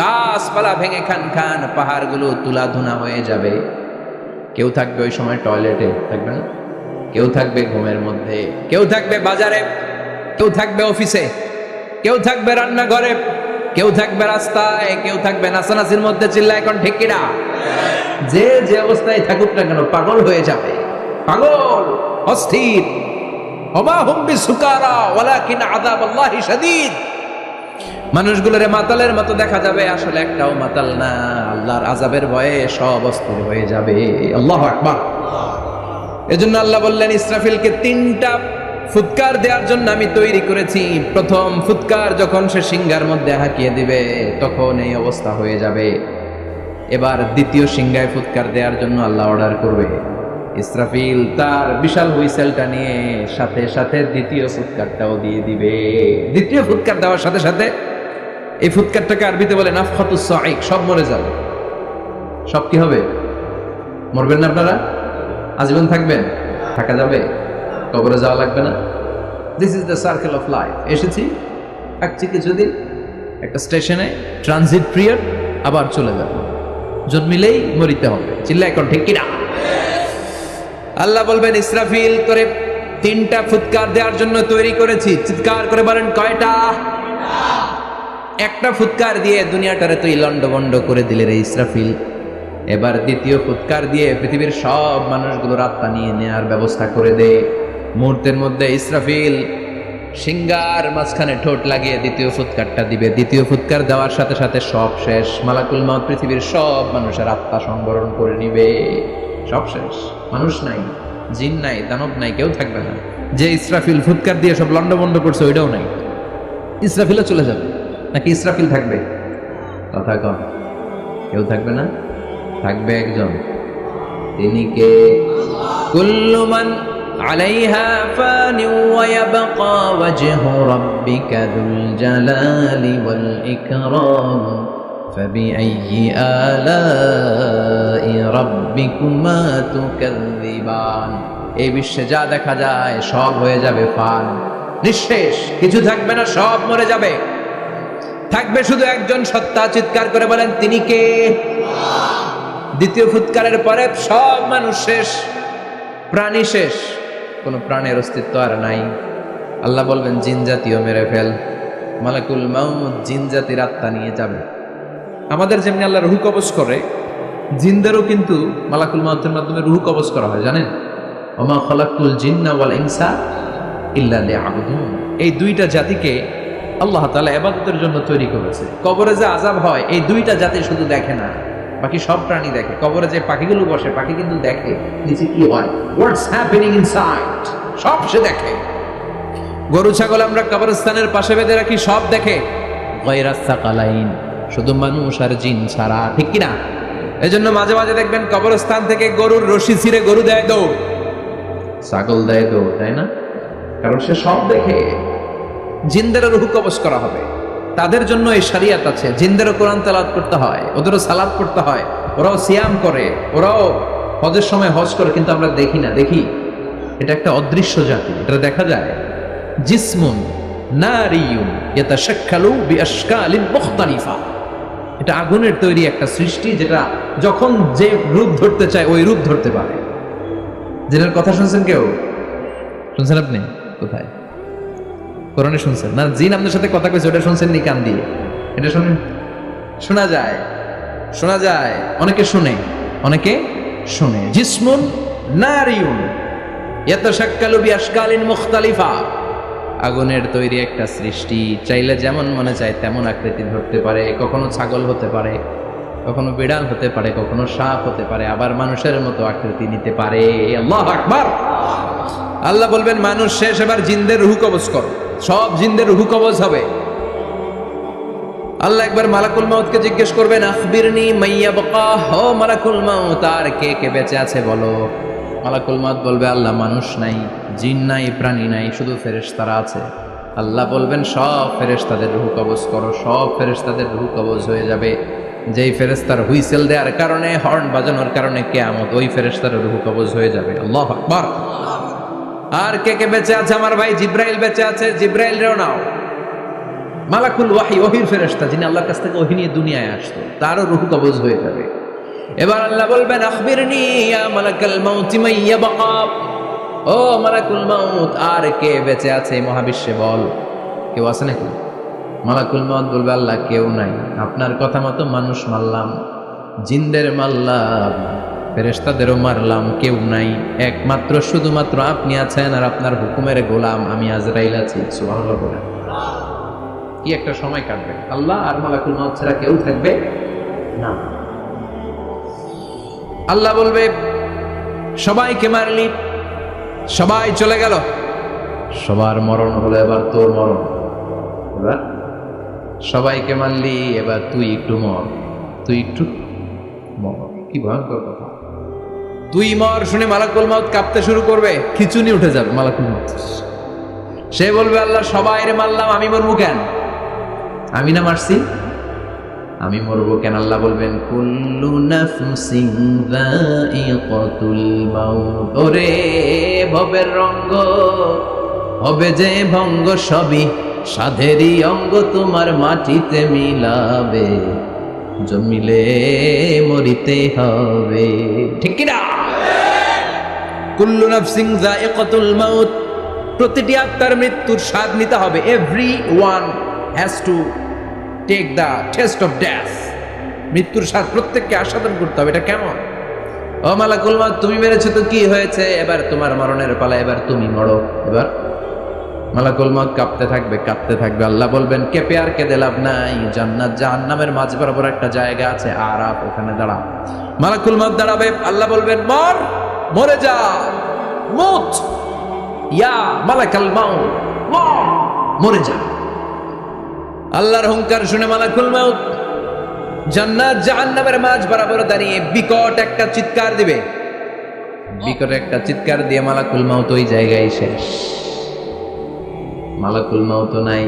গাছপালা ভেঙে খান খান, পাহাড়গুলো তুলা ধুনা হয়ে যাবে। কেউ থাকবে ওই সময় টয়লেটে, থাকবে না? কেউ থাকবে ঘুমের মধ্যে, কেউ থাকবে বাজারে, কেউ থাকবে অফিসে, কেউ থাকবে রান্নাঘরে, কেউ থাকবে রাস্তায়, কেউ থাকবে নাচানাচির মধ্যে। চিল্লা এখন ঠিক কিনা? যে যে অবস্থায় থাকুক না কেন পাগল হয়ে যাবে, পাগল, অস্থির। ওমা হুম বিসুকারা ওয়ালাকিন আযাবাল্লাহি শাদীদ। মানুষগুলোরে মাতালের মতো দেখা যাবে, আসলে একটাও মাতাল না। আল্লাহর আযাবের ভয়ে সব অস্থির হয়ে যাবে। আল্লাহু আকবার। এজন্য আল্লাহ বললেন ইসরাফিলকে 3টা ফুৎকার দেওয়ার জন্য আমি তৈরি করেছি। প্রথম ফুৎকার যখন সে সিংহার মধ্যে হাঁকিয়ে দিবে তখন এই অবস্থা হয়ে যাবে। এবার দ্বিতীয় সিংহায় ফুৎকার দেওয়ার জন্য আল্লাহ অর্ডার করবে। ইসরাফিল তার বিশাল হুইসেলটা নিয়ে সাথে সাথে দ্বিতীয় ফুৎকারটাও দিয়ে দিবে। দ্বিতীয় ফুৎকার দেওয়ার সাথে সাথে এই ফুৎকারটাকে আরবিতে বলে নাফখাতুস সাঈক, সব মরে যাবে। সব কি হবে? মরবেন না আপনারা? আজীবন থাকবেন? থাকা যাবে? কবরে যাওয়া লাগবে না? This is the circle of life. এসেছি, থাকছি কিছুদিন, একটা স্টেশনে ট্রানজিট পিরিয়ড, আবার চলে যাব। জন্মিলেই মরিতে হবে। চিল্লা এখন ঠিক কিনা? আল্লাহ বলবেন ইসরাফিল করে 3টা ফুৎকার দেওয়ার জন্য তৈরি করেছি। চিৎকার করে বলেন কয়টা? একটা ফুৎকার দিয়ে দুনিয়াটারে তুই লন্ডভন্ড করে দিলে রে ইসরাফিল। এবার দ্বিতীয় ফুৎকার দিয়ে পৃথিবীর সব মানুষগুলোর আত্মা নিয়ে নেওয়ার ব্যবস্থা করে দে। মুহূর্তের মধ্যে ইসরাফিল সিংহার মাঝখানে ঠোঁট লাগিয়ে দ্বিতীয় ফুৎকারটা দিবে। দ্বিতীয় ফুৎকার দেওয়ার সাথে সাথে সব শেষ। মালাকুল মউত পৃথিবীর সব মানুষের আত্মা সংবরণ করে নিবে। সব শেষ, মানুষ নাই, জিন নাই, দানব নাই, কেউ থাকবে না। যে ইসরাফিল ফুৎকার দিয়ে সব লন্ডভন্ড করছে ওইটাও নাই। ইসরাফিলও চলে যাবে, নাকি ইসরাফিল থাকবে? কথা কম, কেউ থাকবে না, থাকবে একজন। তিনি কে? কুল্লু মান আলাইহা ফানি ওয়া ইয়াবকা ওয়াজহু রাব্বিকা যুল জালালি ওয়াল ইকরাম ফাবিআইয়ি আলাই রাব্বিকুমা তুকাযযিবান। এই বিশ্বে যা দেখা যায় সব হয়ে যাবে ফান, নিঃশেষ, কিছু থাকবে না, সব মরে যাবে। থাকবে শুধু একজন সত্তা। চিৎকার করে বলেন তিনি কে? দ্বিতীয় ফুৎকারের পরে সব মানুষ শেষ, প্রাণী শেষ, কোনো প্রাণের অস্তিত্ব আর নাই। আল্লাহ বলবেন জিন জাতীয় মেরে ফেল। মালাকুল মাউত জিন জাতির আত্মা নিয়ে যাবে। আমাদের যেমনি আল্লাহ রুহ কবজ করে, জিনদেরও কিন্তু মালাকুল মাউতের মাধ্যমে রুহ কবজ করা হয়, জানেন? ওমা খালাকতুল জিন্না ওয়াল ইনসা ইল্লা লিয়াবুদুন। এই 2টা জাতিকে আল্লাহ তাআলা ইবাদতের জন্য তৈরি করেছে। কবরে যে আযাব হয় এই 2টা জাতি শুধু দেখে না, বাকি সব প্রাণী দেখে। কবরে যে পাখিগুলো বসে, পাখি কিন্তু দেখে নিচে কি হয়, হোয়াটস হ্যাপেনিং ইনসাইড, সব সে দেখে। গরু ছাগল আমরা কবরস্থানের পাশে বেঁধে রাখি, সব দেখে। গায়রাস সাকালাইন, শুধু মানুষ আর জিন ছাড়া, ঠিক কি না? এজন্য মাঝে মাঝে দেখবেন কবরস্থান থেকে গরুর রশি ছিঁড়ে গরু দেয় দৌড়, ছাগল দেয় দৌড়, তাই না? কারণ সে সব দেখে। জিনদেরও রূহ কবজ করা হবে, তাদের জন্য এই শরিয়ত আছে। জিনদেরও কোরআন তেলাওয়াত করতে হয়, ওদেরও সালাত করতে হয়, ওরাও সিয়াম করে, ওরাও হজের সময় হজ করে, কিন্তু আমরা দেখি না। দেখি, এটা একটা অদৃশ্য জাতি, এটা দেখা যায়। জিসমুন নারিয়ুন ইয়াতাশাক্কালু বিআশকালিন মুখতালিফা। এটা আগুনের তৈরি একটা সৃষ্টি, যেটা যখন যে রূপ ধরতে চায় ওই রূপ ধরতে পারে। জিনের কথা শুনছেন কেউ? শুনছেন আপনি? কোথায়? কোরআনে শুনছেন না? জিন আপনার সাথে কথা কইছে, ওটা শুনছেন নি কান দিয়ে? এটা শুনেন, শোনা যায়, শোনা যায়। অনেকে শুনে, অনেকে শুনে। জিসমুন নারিয়ুন ইয়াতাশাক্কালু বিআশকালিন মুখতালিফা। আগুনের তৈরি একটা সৃষ্টি, চাইলে যেমন মনে চায় তেমন আকৃতি ধরতে পারে। কখনো ছাগল হতে পারে, কখনো বিড়াল হতে পারে, কখনো সাপ হতে পারে, আবার মানুষের মতো আকৃতি নিতে পারে। আল্লাহু আকবার। আল্লাহ বলবেন মানুষ শেষ, এবার জিনদের রূহ কবজ করো। সব জিনদের রূহ কবজ হবে। আল্লাহ একবার মালাকুল মাউতকে জিজ্ঞেস করবেন আখবিরনি মাইয়াবকা, ও মালাকুল মাউত আর কে কে বেঁচে আছে বলো। মালাকুল মাউত বলবে আল্লাহ মানুষ নাই, জিন নাই, প্রাণী নাই, শুধু ফেরেশতারা আছে। আল্লাহ বলবেন সব ফেরেশতাদের রূহ কবজ করো। সব ফেরেশতাদের রূহ কবজ হয়ে যাবে। যেই ফেরেশতার হুইসেল দেওয়ার কারণে, হর্ন বাজানোর কারণে কিয়ামত, ওই ফেরেশতার রূহ কবজ হয়ে যাবে। আল্লাহু আকবার। আর কে কে বেঁচে আছে? আমার ভাই জিব্রাইল বেঁচে আছে, জিব্রাইল রেও নাও। মালাকুল ওয়াহি, ওহির ফেরেশতা, যিনি আল্লাহর কাছ থেকে ওহী নিয়ে দুনিয়ায় আসতো, তারও রূহ কবজ হয়ে যাবে। এবার আল্লাহ বলবেন, আখবিরনি ইয়া মালাকাল মাউতি মান ইয়াবকা, ও মালাকুল মাউত, আর কে বেঁচে আছে এই মহাবিশ্বে বল, কেউ আছে নাকি? মালাকুল মাউত বলবে, আল্লাহ কেউ নাই, আপনার কথা মতো মানুষ মারলাম, জিনদের মারলাম, ফেরেশতাদেরও মারলাম, কেউ নাই, একমাত্র শুধুমাত্র আপনি আছেন, আর আপনার হুকুমের গোলাম আমি আজরাইল আছি। সুবহানাল্লাহ বলেন। কি একটা সময় কাটবে, আল্লাহ আর মালাকুল মাউত ছাড়া কেউ থাকবে না। আল্লাহ বলবে, সবাইকে মারলি, সবাই চলে গেল, সবার মরণ হলো, এবার তোর মরণ। এবার সবাইকে মারলি, এবার তুই একটু মর, তুই একটু মর। কি ভয়ঙ্কর কথা! তুই মর শুনে মালাকুল মাউত কাঁপতে শুরু করবে, খিচুনি উঠে যাবে মালাকুল মাউত। সে বলবে, আল্লাহ সবাইরে মারলাম, আমি মরবো কেন? আমি না মারছি, আমি মরবো কেন? আল্লাহ বলবেন, কুল্লু নাফসিন যায়িকাতুল মাউত, ওরে ভবের রঙ্গ, হবে যে ভঙ্গ সবই সাধেরই অঙ্গ, তোমার মাটিতে মিলাবে, জমিলে মরিতে হবে। ঠিক কি না? কুল্লু নাফসিন যায়িকাতুল মাউত, প্রতিটি আত্মার মৃত্যুর স্বাদ নিতে হবে। Everyone has to take the taste of death. মৃত্যুর স্বাদ প্রত্যেককে আস্বাদন করতে হবে। এটা কেমন? ও মালাকুল মাউত, তুমি মেরেছো তো কি হয়েছে, এবার তোমার মরণের পালা, এবার তুমি মরো। এবার মালাকুল মাউত কাঁপতে থাকবে, কাঁপতে থাকবে। আল্লাহ বলবেন, কেঁপে আর কেঁদে লাভ নাই, জান্নাত জাহান্নামের মাঝ বরাবর একটা জায়গা আছে, আরাফ, ওখানে দাঁড়া। মালাকুল মাউত দাঁড়াবে, আল্লাহ বলবেন, মর, মরে যা, মুত ইয়া মালাকাল মাউত, মর, মরে যা। আল্লাহর হুঙ্কার শুনে মালাকুল মাউত জান্নাত জাহান্নামের মাঝ বরাবর দাঁড়িয়ে বিকট একটা চিৎকার দিবে। বিকট একটা চিৎকার দিয়ে মালাকুল মাউত ওই জায়গায় শেষ। মালাকুল মাউত নাই।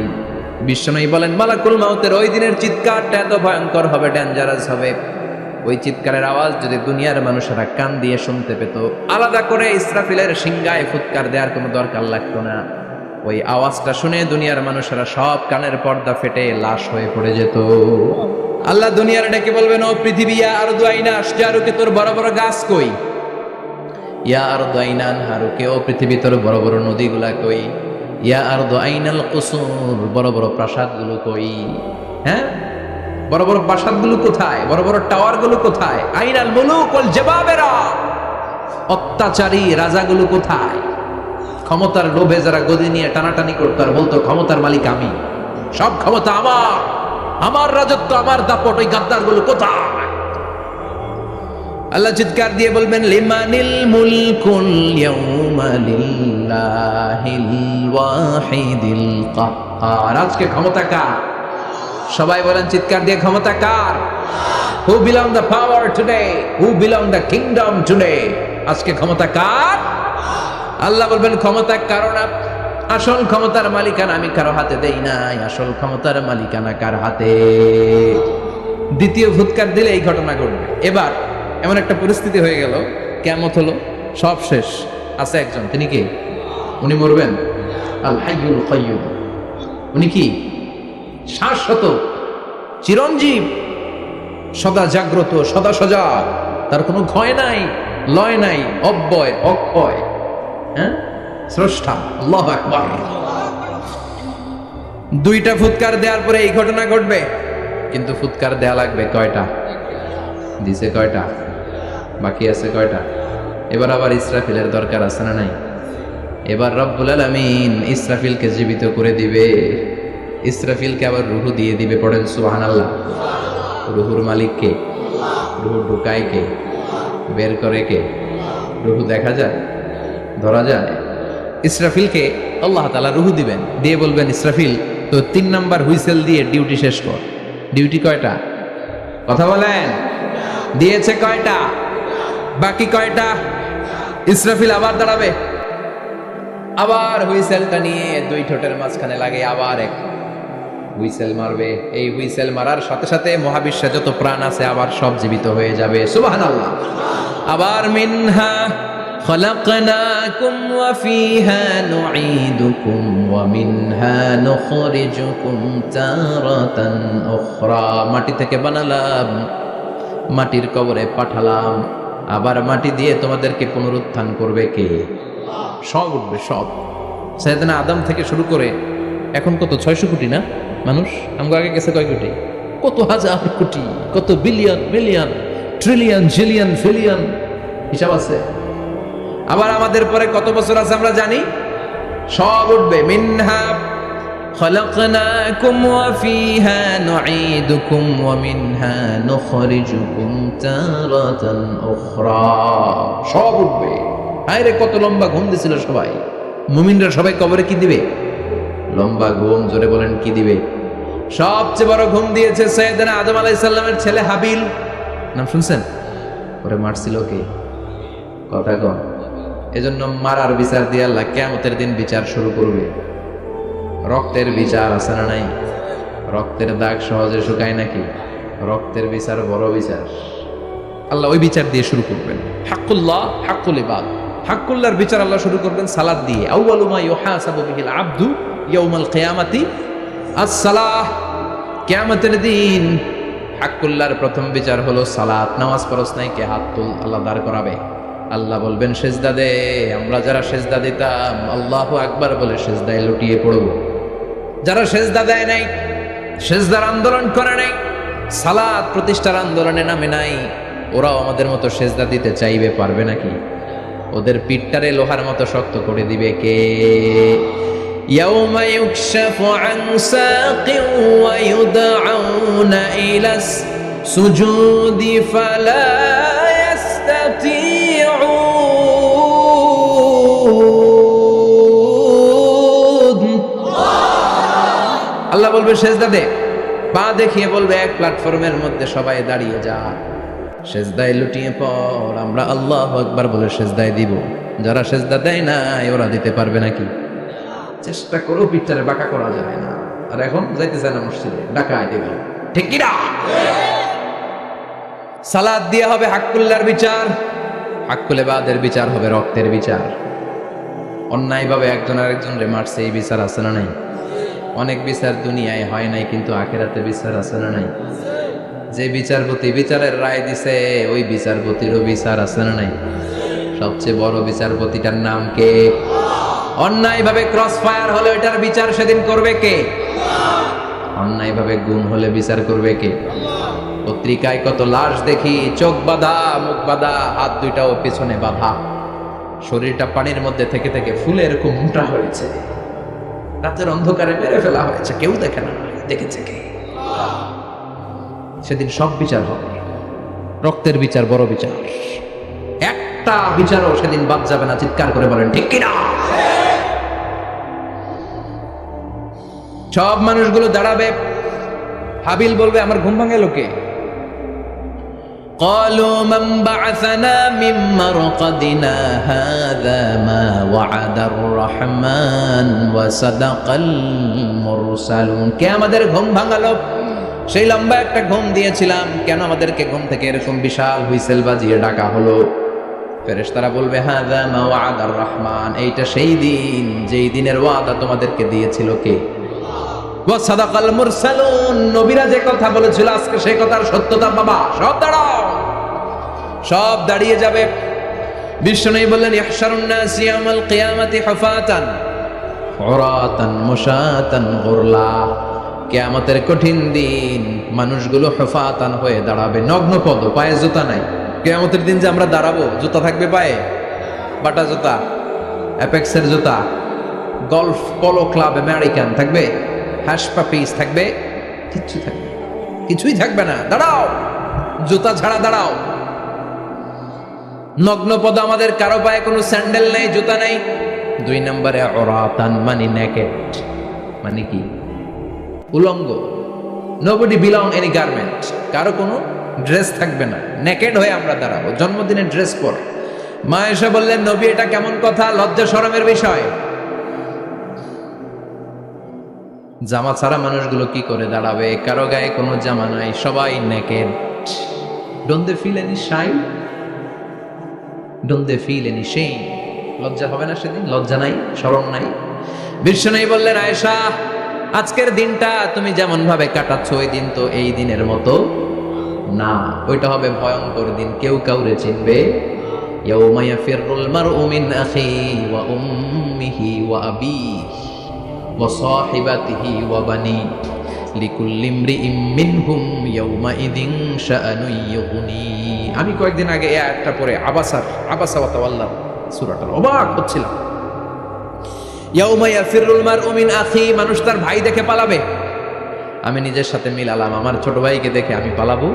বিশ্বনবী বলেন, মালাকুল মাউতের ওই দিনের চিৎকারটা এত ভয়ঙ্কর হবে, ডেঞ্জারাস হবে, ওই চিৎকারের আওয়াজ যদি দুনিয়ার মানুষেরা কান দিয়ে শুনতে পেত, আলাদা করে ইসরাফিলের সিংহায় ফুৎকার দেওয়ার কোনো দরকার লাগতো না। ওই আওয়াজটা শুনে দুনিয়ার মানুষেরা সব কানের পর্দা ফেটে লাশ হয়ে পড়ে যেত। আল্লাহ দুনিয়ার ডেকে বলবেন, ও পৃথিবী, ইয়া আরদু আইনা আশজারুকে, তোর বড় বড় গাছ কই? ইয়া আরদু আইনা আনহারুকে, ও পৃথিবী, তোর বড় বড় নদীগুলা কই? ইয়া আরদু আইনাল কুসুর, বড় বড় প্রাসাদগুলো কই? হ্যাঁ, বড় বড় প্রাসাদগুলো কোথায়? বড় বড় টাওয়ারগুলো কোথায়? আইনাল মুলুক ওয়াল জাবাবেরা, অত্যাচারী রাজাগুলো কোথায়? ক্ষমতার লোভে যারা গদি নিয়ে টানাটানি করতো আর বলতো ক্ষমতার মালিক আমি, সব ক্ষমতা আমার, আমার রাজত্ব, আমার দাপট, ওই গাদ্দারগুলো কোথায়? আল্লাহ চিৎকার দিয়ে বলবেন, লিমানিল মুলকুল ইয়াউমা লিল্লাহিল ওয়াহিদিল কাহ্হার, আজকে ক্ষমতা কার? সবাই বলেন চিৎকার দিয়ে, ক্ষমতা কার? Who belong the power today, who belong the kingdom today, আজকে ক্ষমতা কার? আল্লাহ বলবেন, ক্ষমতা কারো না, আসল ক্ষমতার মালিকানা আমি কারো হাতে দেই নাই, আসল ক্ষমতার মালিকানা কার হাতে? দ্বিতীয় ফুৎকার দিলে এই ঘটনা ঘটবে। এবার এমন একটা পরিস্থিতি হয়ে গেল, কিয়ামত হলো, সব শেষ, আছে একজন, তিনি কি? উনি মরবেন, আল হাইয়ুল কাইয়ুম। উনি কি? শাশ্বত, চিরঞ্জীব, সদা জাগ্রত, সদা সজাগ, তার কোনো ক্ষয় নাই, লয় নাই, অব্যয়, অক্ষয়, হ্যাঁ, স্রষ্টা। আল্লাহু আকবার। দুইটা ফুৎকার দেওয়ার পরে এই ঘটনা ঘটবে, কিন্তু ফুৎকার দেয়া লাগবে কয়টা? দিছে কয়টা? বাকি আছে কয়টা? এবার আবার ইসরাফিলের দরকার আছে না নাই? এবার রব্বুল আলামিন ইসরাফিলকে জীবিত করে দিবে, ইসরাফিলকে আবার রুহু দিয়ে দিবে। পড়েন সুবহানাল্লাহ। রুহুর মালিক কে? রুহু ঢুকায় কে? বের করে কে? রুহু দেখা যায়, ধরা যায়? ইসরাফিলকে আল্লাহ তাআলা রুহু দিবেন, দিয়ে বলবেন, ইসরাফিল, তো 3 নাম্বার হুইসেল দিয়ে ডিউটি শেষ কর। ডিউটি কয়টা? কথা বলেন, দিয়েছে কয়টা? বাকি কয়টা? ইসরাফিল আবার দাঁড়াবে, আবার হুইসেলটা নিয়ে 2 ঠোঁটের মাঝখানে লাগে, আবার এক হুইসেল মারবে। এই হুইসেল মারার সাথে সাথে মহাবিশ্বে যত প্রাণ আছে আবার সব জীবিত হয়ে যাবে। সুবহানাল্লাহ। আবার মিনহা خلقناكم وفيها نعيدكم ومنها نخرجكم تارة أخرى মাটি থেকে বানালাম, মাটির কবরে পাঠালাম, আবার মাটি দিয়ে তোমাদেরকে পুনরুত্থান করবে কে? সব উঠবে, সব। সাইয়েদনা আদম থেকে শুরু করে এখন কত 600 কোটি না মানুষ? আমগো আগে গেছে কয় কোটি? কত হাজার কোটি, কত billion billion trillion zillion pillion, হিসাব আছে। আবার আমাদের পরে কত বছর আছে আমরা জানি? সব উঠবে। মিনহা খলাকনাকুম ওয়া ফিহা নুঈদুকুম ওয়া মিনহা নুখরিজুকুম তারাতান উখরা, সব উঠবে। আরে কত লম্বা ঘুম দিছিল সবাই। মুমিনরা সবাই কবরে কি দিবে? লম্বা ঘুম। জোরে বলেন কি দিবে? সবচেয়ে বড় ঘুম দিয়েছে সাইয়েদনা আদম আলাইহিস সালামের ছেলে হাবিল। নাম শুনছেন? ওরে মারছিল কে? কথা কম। এজন্য মারার বিচার দিয়ে আল্লাহ কিয়ামতের দিন বিচার শুরু করবে। রক্তের বিচার আছে না নাই? রক্তের দাগ সহজে শুকায় নাকি? রক্তের বিচার বড় বিচার। আল্লাহ ওই বিচার দিয়ে শুরু করবেন। হাক্কুল্লাহ হাক্কুল ইবাদ, হাক্কুল্লাহর বিচার আল্লাহ শুরু করবেন সালাত দিয়ে। আউয়ালু মা ইউহাসাবু বিহিল আবদু ইয়াউমাল কিয়ামাতি আস-সালাহ। কিয়ামতের দিন হাক্কুল্লাহর প্রথম বিচার হলো সালাত। নামাজ পড়ছ নাই, কে হাত তুল, আল্লাহ দাঁড় করাবে। আল্লাহ বলবেন সেজদা দে। আমরা যারা সেজদা দিতাম আল্লাহু আকবার বলে সেজদায় লুটিয়ে পড়ব। যারা সেজদা দেয় নাই, সেজদার আন্দোলন করে নাই, সালাত প্রতিষ্ঠার আন্দোলনে নামে নাই, ওরাও আমাদের মতো সেজদা দিতে চাইবে, পারবে নাকি? ওদের পিঠটারে লোহার মতো শক্ত করে দিবে কে? ইয়াউমা ইউকশাফু আন সাকিন ওয়া ইউদআউনা ইলাস সুজুদি ফালা আল্লাহ বলবে সেজদা দে। পা দেখিয়ে বলবে এক প্ল্যাটফর্মের মধ্যে সবাই দাঁড়িয়ে যা, সেজদায় লুটিয়ে পড়। আমরা আল্লাহু আকবার বলে সেজদায় দিব। যারা সেজদা দেয় না ওরা দিতে পারবে নাকি? চেষ্টা করো, পিঠটারে বাঁকা করা যায় না। আর এখন যাইতে চায় না মসজিদে, ডাকায় দেবে, ঠিক কি না? সালাত দিয়ে হবে হাক্কুল্লাহর বিচার, হাক্কুল ইবাদের বিচার হবে রক্তের বিচার। অন্যায়ভাবে একজন আরেকজনরে মারছে, এই বিচার আছে না নাই? অনেক বিচার দুনিয়ায় হয় নাই, কিন্তু আখিরাতে বিচার আছে না নাই? যে বিচারপতি বিচারের রায় দিছে ওই বিচারপতিরও বিচার আছে না নাই? সবচেয়ে বড় বিচারপতিটার নাম কে? অন্যায়ভাবে ক্রস ফায়ার হলে ওইটার বিচার সেদিন করবে কে? অন্যায়ভাবে গুম হলে বিচার করবে কে? পত্রিকায় কত লাশ দেখি, চোখ বাঁধা, মুখ বাঁধা, হাত দুইটাও পেছনে বাঁধা, শরীরটা পানির মধ্যে থেকে থেকে ফুলে এরকম মোটা হয়েছে, রাতের অন্ধকারে মেরে ফেলা হয়েছে, কেউ দেখে না, দেখেছে কে? সেদিন সব বিচার হবে, রক্তের বিচার বড় বিচার। একটা বিচারও সেদিন বাদ যাবে না। চিৎকার করে বলেন ঠিক কিনা? সব মানুষগুলো দাঁড়াবে। হাবিল বলবে আমার ঘুম ভাঙে লোকে। قالوا من بعثنا من مرقدنا هذا ما وعد الرحمن وصدق المرسلون। কে আমাদের ঘুম ভাঙালো? সেই লম্বা একটা ঘুম দিয়েছিলাম, কেন আমাদেরকে ঘুম থেকে এরকম বিশাল হুইসেল বাজিয়ে ডাকা হলো? ফেরেশতারা বলবে হাযা মা ওয়া'আদার রহমান, এইটা সেই দিন যেই দিনের ওয়াদা তোমাদেরকে দিয়েছিল কে? ওয়া সাদাকাল মুরসালুন, নবীরা যে কথা বলেছিল আজকে সেই কথার সত্যতা বাবা। সব দাঁড়াও, সব দাঁড়িয়ে যাবে। বিশ্বনবী বললেন ইহশারুন নাস ইয়াউমাল কিয়ামাতি হুফাতান উরাতান মুশাতান গুরলা। কিয়ামতের কঠিন দিন মানুষগুলো হুফাতান হয়ে দাঁড়াবে, নগ্ন পদ, পায়ে জুতা নাই। কিয়ামতের দিন যে আমরা দাঁড়াবো, জুতা থাকবে পায়ে? বাটা জুতা, অ্যাপেক্সের জুতা, গলফ পোলো ক্লাব আমেরিকান থাকবে? হ্যাশ পাপিস থাকবে? কিচ্ছু থাকবে, কিছুই থাকবে না। দাঁড়াও, জুতা ছাড়া দাঁড়াও। নগ্ন পদ, আমাদের কারো পায়ে কোনো স্যান্ডেল নেই, জুতা নেই। 2 নম্বরে উরাতান মানে নেকেড, মানে কি? উলঙ্গ। নোবডি বিলং এনি গার্মেন্ট, কারো কোনো ড্রেস থাকবে না, নেকেড হয়ে আমরা দাঁড়াবো, জন্মদিনের ড্রেস পরে। মা এসে বললেন নবী এটা কেমন কথা, লজ্জা শরমের বিষয়। জামা ছাড়া মানুষগুলো কি করে দাঁড়াবে? কারো গায়ে কোনো জামা নাই, সবাই naked. Don't they feel any shy? Don't they feel any shame? লজ্জা হবে না সেদিন? লজ্জা নাই, শরম নাই? বিশ্বনবী বললেন, আয়েশা, আজকের দিনটা তুমি যেমন ভাবে কাটাচ্ছ ওই দিন তো এই দিনের মতো না, ওইটা হবে ভয়ঙ্কর দিন, কেউ কাউরে চিনবে। ইয়াউমা ইয়াফিরুল মারউ মিন আখিহি ওয়া উম্মিহি ওয়া আবিহি ওয়া সাহিবাতিহি ওয়া বানিহি লিকুল্লি ইমরিইম মিনহুম ইয়াউমাইযিন শাআনুন ইউগনি। আমি কয়েকদিন আগে এই আয়াতটা পড়ে আবাসা ওয়া তাওয়াল্লা সূরাটার অবাক হচ্ছিলাম। ইয়াউমা ইয়াফিরুল মারউ মিন আখিহি, মানুষ তার ভাই দেখে পালাবে। আমি নিজের সাথে মিলালাম, আমার ছোট ভাইকে দেখে আমি পালাবো?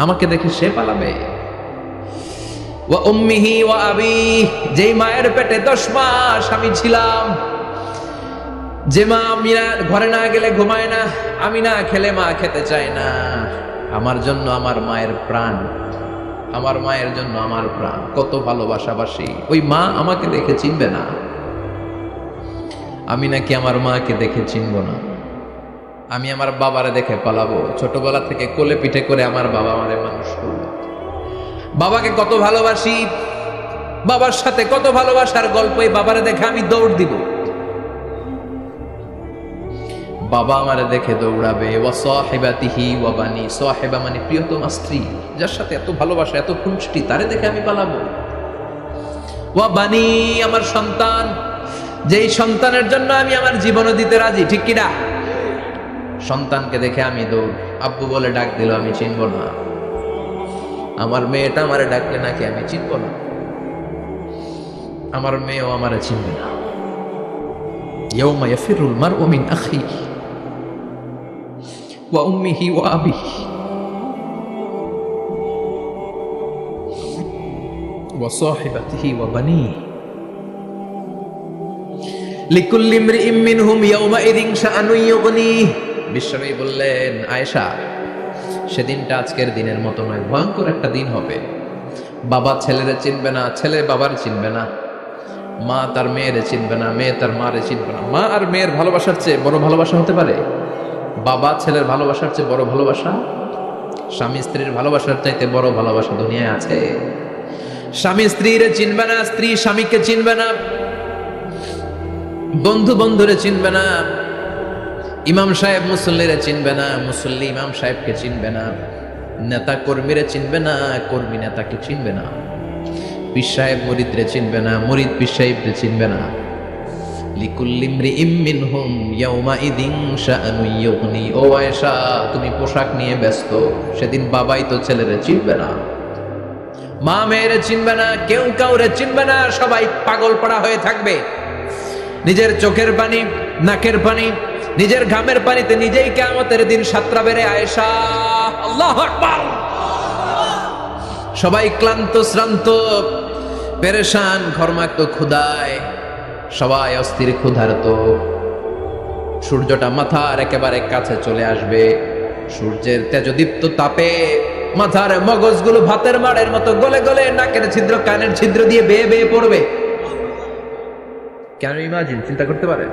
আমাকে দেখে সে পালাবে? ওয়া উম্মিহি ওয়া আবিহি, যেই মায়ের পেটে 10 মাস আমি ছিলাম, যে মা আমি ঘরে না গেলে ঘুমায় না, আমি না খেলে মা খেতে চায় না, আমার জন্য আমার মায়ের প্রাণ, আমার মায়ের জন্য আমার প্রাণ, কত ভালোবাসাবাসী। ওই মা আমাকে দেখে চিনবে না, আমি নাকি আমার মাকে দেখে চিনব না। আমি আমার বাবারে দেখে পালাবো। ছোটবেলা থেকে কোলে পিঠে করে আমার বাবা আমারে মানুষ করলো, বাবাকে কত ভালোবাসি, বাবার সাথে কত ভালোবাসার গল্প, এই বাবারে দেখে আমি দৌড় দিব, বাবা আমারে দেখে দৌড়াবে। ওয়া সাহিবাতিহি ওয়া বানি, সাহিবা মানে প্রিয়তমা স্ত্রী, যার সাথে এত ভালোবাসা এত খুনষ্টি, তারে দেখে আমি পালাবো। ওয়া বানি, আমার সন্তান, যেই সন্তানের জন্য আমি আমার জীবনও দিতে রাজি, ঠিক কিনা? সন্তানকে দেখে আমি দৌড়। আব্বু বলে ডাক দিল, আমি চিনব না। আমার মেয়েটা আমারে ডাকলে নাকি আমি চিনব না, আমার মেয়েও আমারে চিনবে না। ইয়াউমা ইয়াফিরুল মারউ মিন আখিহি ওয়া উম্মিহি ওয়া আবিহি ওয়া সাহিবাতিহি ওয়া বানিহি লিকুল্লি ইমরিইম মিনহুম ইয়াউমাইযিন শাআনুন ইউগনিহি। বিশ্বনবী বললেন, আয়েশা, সেদিনটা আজকের দিনের মতো নয়, ভয়ঙ্কর একটা দিন হবে। বাবা ছেলেরে চিনবে না, ছেলে বাবার চিনবে না, মা তার মেয়েরে চিনবে না, মেয়ে তার মারে চিনবে না। মা আর মেয়ের ভালোবাসার চেয়ে বড় ভালোবাসা হতে পারে? বাবা ছেলের ভালোবাসার চেয়ে বড় ভালোবাসা? স্বামী স্ত্রীর ভালোবাসার চাইতে বড় ভালোবাসা দুনিয়ায় আছে? স্বামী স্ত্রীরে চিনবে না, স্ত্রী স্বামীকে চিনবে না, বন্ধু বন্ধুরে চিনবে না, ইমাম সাহেব মুসল্লিরে চিনবে না, মুসল্লি ইমাম সাহেবকে চিনবে না, নেতা কর্মীরে চিনবে না, কর্মী নেতাকে চিনবে না, পীর সাহেব মুরিদরে চিনবে না, মুরিদ পীর সাহেবরে চিনবে না। লিকুল্লি ইমরিইম মিনহুম ইয়াউমাইযিন শাআনুন ইউগনি। ও আয়েশা, তুমি পোশাক নিয়ে ব্যস্ত, সেদিন বাবাই তো ছেলেরে চিনবে না, মা মেয়েরে চিনবে না, কেউ কাউরে চিনবে না, সবাই পাগল পড়া হয়ে থাকবে। নিজের চোখের পানি, নাকের পানি, নিজের ঘামের পানিতে নিজেই কিয়ামতের দিন সাতরা বেড়ে। আয়েশা, আল্লাহু আকবার। সবাই ক্লান্ত শ্রান্ত, পেরেশান, ঘর্মাক্ত ক্ষুধায়, সবাই অস্থির ক্ষুধার্ত। সূর্যটা মাথার একেবারে কাছে চলে আসবে, সূর্যের তেজদীপ্ত তাপে মাথার মগজগুলো ভাতের মাড়ের মতো গলে গলে নাকের ছিদ্র কানের ছিদ্র দিয়ে বেয়ে বেয়ে পড়বে। কেন ইমাজিন, চিন্তা করতে পারে?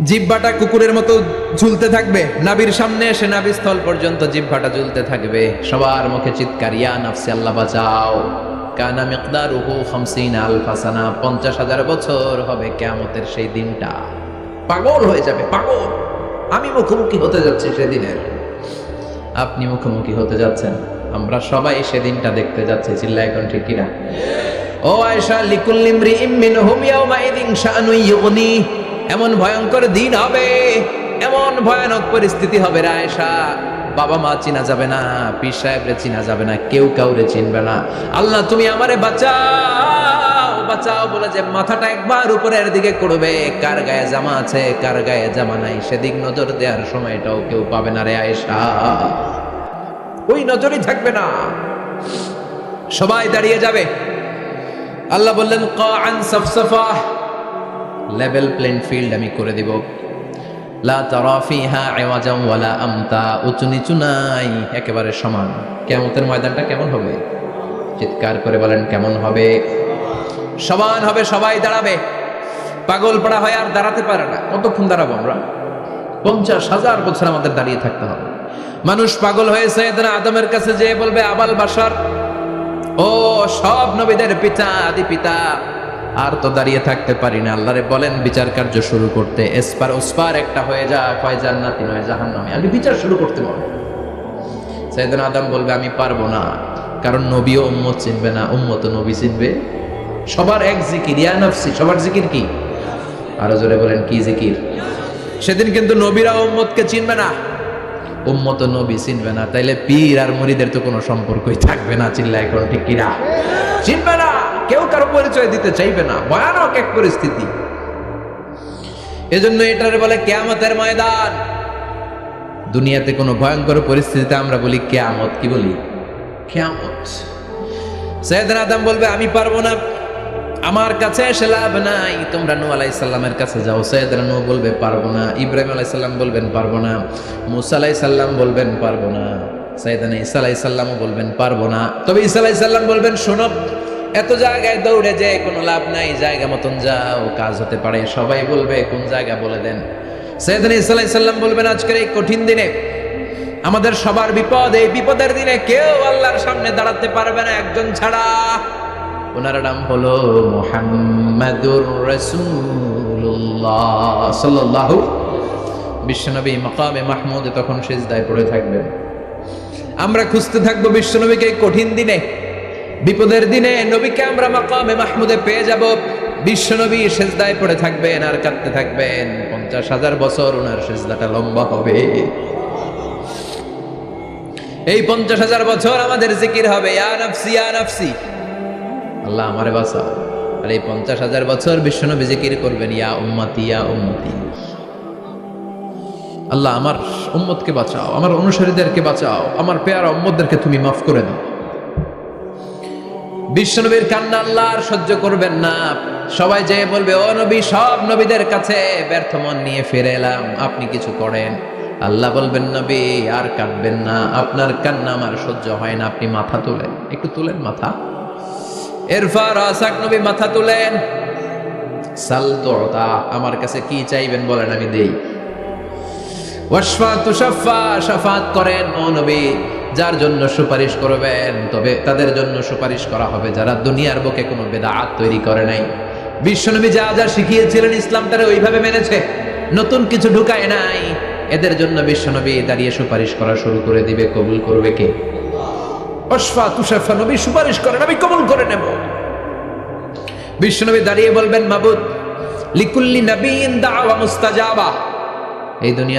জিহ্বাটা কুকুরের মতো ঝুলতে থাকবে, নাভির সামনে এসে নাভিস্থল পর্যন্ত জিহ্বাটা ঝুলতে থাকবে। সবার মুখে চিৎকার, ইয়া নাফসি আল্লাহ বাঁচাও। কানা মিকদারুহু 50,000 সানা, 50,000 বছর হবে কিয়ামতের সেই দিনটা। পাগল হয়ে যাবে, পাগল। আমি মুখোমুখি হতে যাচ্ছি সেদিনের, আপনি মুখোমুখি হতে যাচ্ছেন, আমরা সবাই সেদিনটা দেখতে যাচ্ছি। চিল্লায় এখন, ঠিক কিনা? ও আয়েশা, লিকুল্লি ইমরিইম মিনহুম ইয়াউমাইযিন শাআনুন ইউগনি। এমন ভয়ঙ্কর দিন হবে, এমন ভয়ানক পরিস্থিতি হবে রে আয়েশা, বাবা মা চিনা যাবে না, পীর সাহেবরে চিনা যাবে না, কেউ কাউরে চিনবে না। আল্লাহ তুমি আমারে বাঁচাও, বাঁচাও বলে যে মাথাটা একবার উপরের দিকে করবে, কার গায়ে জামা আছে কার গায়ে জামা নাই সেদিক নজর দেওয়ার সময়টাও কেউ পাবে না রে আয়েশা, ওই নজরই থাকবে না, সবাই দাঁড়িয়ে যাবে। আল্লাহ বললেন, কাআন সাফসাফা, লেভেল প্লেন ফিল্ড আমি করে দিব। লা তারা ফিহা ইওয়াজান ওয়ালা আমতা, উঁচু নিচু নাই, একেবারে সমান। কিয়ামতের ময়দানটা কেমন হবে? চিৎকার করে বলেন, কেমন হবে? সমান হবে, সবাই দাঁড়াবে। পাগল পাড়া হয় আর দাঁড়াতে পারে না। কতক্ষণ দাঁড়াবো আমরা? 50,000 বছর আমাদের দাঁড়িয়ে থাকতে হবে। মানুষ পাগল হয়েছে, এদের আদমের কাছে যেয়ে বলবে, আবাল বাশার, ও সব নবীদের পিতা, আদি পিতা, আর তো দাঁড়িয়ে থাকতে পারি না, আল্লাহরে বলেন বিচার কার্য শুরু করতে। এসপার ওসপার একটা হয়ে যায়, হয় জান্নাতি নয় জাহান্নামী, আগে বিচার শুরু করতে বলে। সাইয়েদনা আদম বলবে আমি পারবো না, কারণ নবীও উম্মত চিনবে না, উম্মত নবী চিনবে। সবার এক জিকির, ইয়া নাফসি, সবার জিকির কি? আরো জোরে বলেন কি জিকির? সেদিন কিন্তু নবীরা উম্মতকে চিনবে না, উম্মত নবী চিনবে না, তাইলে পীর আর মুরিদের তো কোনো সম্পর্কই থাকবে না। চিল্লায় এখন ঠিক কিনা? চিনবে না, কেউ কারো পরিচয় দিতে চাইবে না, ভয়ানক এক পরিস্থিতি। এজন্য এটারে বলে কিয়ামতের ময়দান। দুনিয়াতে কোনো ভয়ঙ্কর পরিস্থিতিতে আমরা বলি কিয়ামত, কি বলি? কিয়ামত। সাইয়েদনা আদম বলবে আমি পারবো না, আমার কাছে এসে লাভ নাই, তোমরা নূহ আলাইহিস সালামের কাছে যাও। সাইয়েদনা নূহ বলবে পারবো না, ইব্রাহিম আলাইহিস সালাম বলবেন পারবো না, মূসা আলাইহিস সালাম বলবেন পারবো না, সাইয়েদনা ঈসা আলাইহিস সালামও বলবেন পারবো না। তবে ঈসা আলাইহিস সালাম বলবেন শোনো, এত জায়গায় দৌড়ে যে কোনো লাভ নাই, জায়গা মতন যাও, কাজ হতে পারে। সবাই বলবে কোন জায়গা বলে দেন। সাইয়েদনা ঈসা আলাইহিস সালাম বলবেন আজকের এই কঠিন দিনে আমাদের সবার বিপদ, এই বিপদের দিনে কেউ আল্লাহর সামনে দাঁড়াতে পারবে না একজন ছাড়া, ওনার নাম হলো মুহাম্মাদুর রাসূলুল্লাহ সাল্লাল্লাহু। বিশ্বনবী মাকামে মাহমুদে তখন সিজদায় পড়ে থাকবেন। আমরা খুঁজতে থাকবো বিশ্বনবীকে এই কঠিন দিনে, বিপদের দিনে নবীকে আমরা মাকামে মাহমুদে পেয়ে যাব। বিশ্বনবী সিজদায় পড়ে থাকবেন আর কাঁদতে থাকবেন। 50,000 বছর ওনার সিজদাটা লম্বা হবে। এই 50,000 বছর আমাদের জিকির হবে ইয়া নাফসি ইয়া নাফসি, আল্লাহ আমারে বাঁচাও। আর এই 50,000 বছর বিশ্বনবী জিকির করবেন ইয়া উম্মতি ইয়া উম্মতি, আল্লাহ আমার উম্মতকে বাঁচাও, আমার অনুসারীদেরকে বাঁচাও, আমার পেয়ারা উম্মতদেরকে তুমি মাফ করে দাও। বিশ্বনবীর কান্না আল্লাহ আর সহ্য করবেন না। সবাই যেয়ে বলবে ও নবী, সব নবীদের কাছে ব্যর্থ মন নিয়ে ফিরে এলাম, আপনি কিছু করেন। আল্লাহ বলবেন নবী আর কাঁদবেন না, আপনার কান্না আমার সহ্য হয় না, আপনি মাথা তোলেন, একটু তুলেন মাথা। এরপর আসাক নবী মাথা তুলেন, সাল তুতা, আমার কাছে কি চাইবেন বলেন আমি দেই। ওয়াশফা তুশাফা, শাফাত করেন ও নবী, যার জন্য সুপারিশ করবেন তবে তাদের জন্য সুপারিশ করা হবে যারা দুনিয়ার বুকে কোনো বিদআত তৈরি করে নাই। বিশ্বনবী যা যা শিখিয়েছিলেন ইসলাম তারা ওইভাবে মেনেছে, নতুন কিছু ঢুকায় নাই। এদের জন্য বিশ্বনবী দাঁড়িয়ে সুপারিশ করা শুরু করে দিবে। কবুল করবে কে? ওয়াশফা তুশাফা, নবী সুপারিশ করেন, আমি কবুল করে নেব। বিশ্বনবী দাঁড়িয়ে বলবেন মাবুদ লিকুল্লি নবিয়্যিন দাওয়া মুস্তাজাবা, এই দুনিয়া